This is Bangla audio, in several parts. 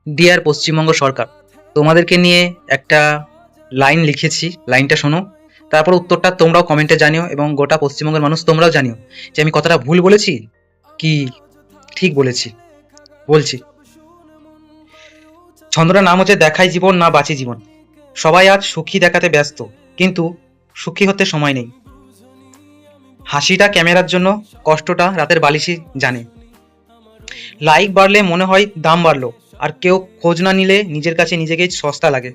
ডিয়ার পশ্চিমবঙ্গ সরকার, তোমাদেরকে নিয়ে একটা লাইন লিখেছি, লাইনটা শোনো, তারপর উত্তরটা তোমরাও কমেন্টে জানিও এবং গোটা পশ্চিমবঙ্গের মানুষ তোমরাও জানিও যে আমি কথাটা ভুল বলেছি কি ঠিক বলেছি। বলছি, ছন্দটার নাম হচ্ছে দেখাই জীবন না বাঁচি জীবন। সবাই আজ সুখী দেখাতে ব্যস্ত, কিন্তু সুখী হতে সময় নেই। হাসিটা ক্যামেরার জন্য, কষ্টটা রাতের বালিশই জানে। লাইক বাড়লে মনে হয় দাম বাড়লো, আর কেউ খোঁজ না নিলে নিজের কাছে নিজেকেই সস্তা লাগে।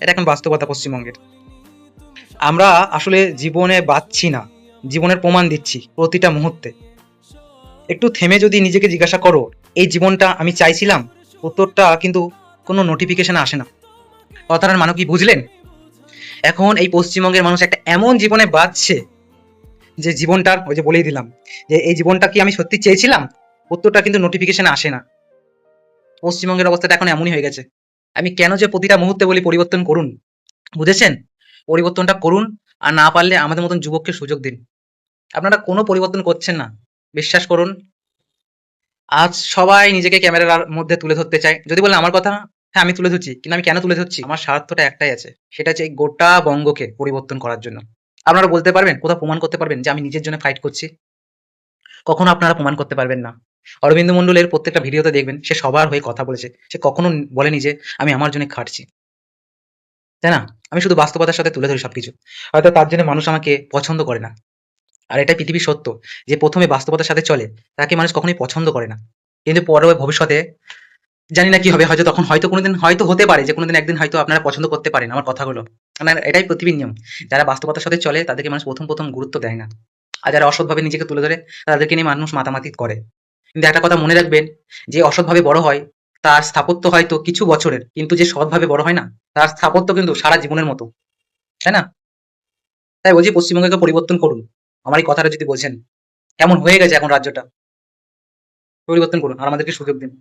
এটা এখন বাস্তবতা পশ্চিমবঙ্গের। আমরা আসলে জীবনে বাঁচছি না, জীবনের প্রমাণ দিচ্ছি প্রতিটা মুহূর্তে। একটু থেমে যদি নিজেকে জিজ্ঞাসা করো, এই জীবনটা আমি চাইছিলাম, উত্তরটা কিন্তু কোনো নোটিফিকেশনে আসে না। কথাটার মানে কি বুঝলেন? এখন এই পশ্চিমবঙ্গের মানুষ একটা এমন জীবনে বাঁচছে যে জীবনটার, ওই যে বলেই দিলাম যে এই জীবনটা কি আমি সত্যি চেয়েছিলাম, উত্তরটা কিন্তু নোটিফিকেশনে আসে না। পশ্চিমবঙ্গের অবস্থাটা এখন এমনই হয়ে গেছে। আমি কেন যে প্রতিটা মুহূর্তে বলি পরিবর্তন করুন, বুঝেছেন? পরিবর্তনটা করুন, আর না পারলে আমাদের মতন যুবককে সুযোগ দিন। আপনারা কোনো পরিবর্তন করছেন না, বিশ্বাস করুন। আজ সবাই নিজেকে ক্যামেরার মধ্যে তুলে ধরতে চায়। যদি বলেন আমার কথা, হ্যাঁ আমি তুলে ধরছি, কিন্তু আমি কেন তুলে ধরছি? আমার স্বার্থটা একটাই আছে, সেটা হচ্ছে এই গোটা বঙ্গকে পরিবর্তন করার জন্য। আপনারা বলতে পারবেন, কোথাও প্রমাণ করতে পারবেন যে আমি নিজের জন্য ফাইট করছি? কখনো আপনারা প্রমাণ করতে পারবেন না। অরবিন্দ মণ্ডলের প্রত্যেকটা ভিডিওতে দেখবেন সে সবার হয়ে কথা বলেছে, সে কখনো বলেনি যে আমি আমার জন্য খাটছি, তাই না? আমি শুধু বাস্তবতার সাথে তুলে ধরি সবকিছু। হয়তো তার জন্য মানুষ আমাকে পছন্দ করে না, আর এটাই পৃথিবীর সত্য, যে প্রথমে বাস্তবতার সাথে চলে তাকে মানুষ কখনোই পছন্দ করে না, কিন্তু পরে ভবিষ্যতে জানি না কি হবে, হয়তো তখন হয়তো কোনোদিন হয়তো হতে পারে যে কোনোদিন একদিন হয়তো আপনারা পছন্দ করতে পারেন আমার কথাগুলো। মানে এটাই পৃথিবীর নিয়ম। যারা বাস্তবতার সাথে চলে তাদেরকে মানুষ প্রথম গুরুত্ব দেয় না, আর যারা অসৎভাবে নিজেকে তুলে ধরে তাদেরকে নিয়ে মানুষ মাতামাতি করে। কিন্তু একটা কথা মনে রাখবেন, যে অসৎভাবে বড় হয় তার স্থাপত্য হয়তো কিছু বছরের, কিন্তু যে সৎভাবে বড় হয় না তার স্থাপত্য কিন্তু সারা জীবনের মতো, তাই না? তাই বলছি পশ্চিমবঙ্গকে পরিবর্তন করুন। আমার এই কথাটা যদি বলছেন, কেমন হয়ে গেছে এখন রাজ্যটা, পরিবর্তন করুন আর আমাদেরকে সুযোগ দিন।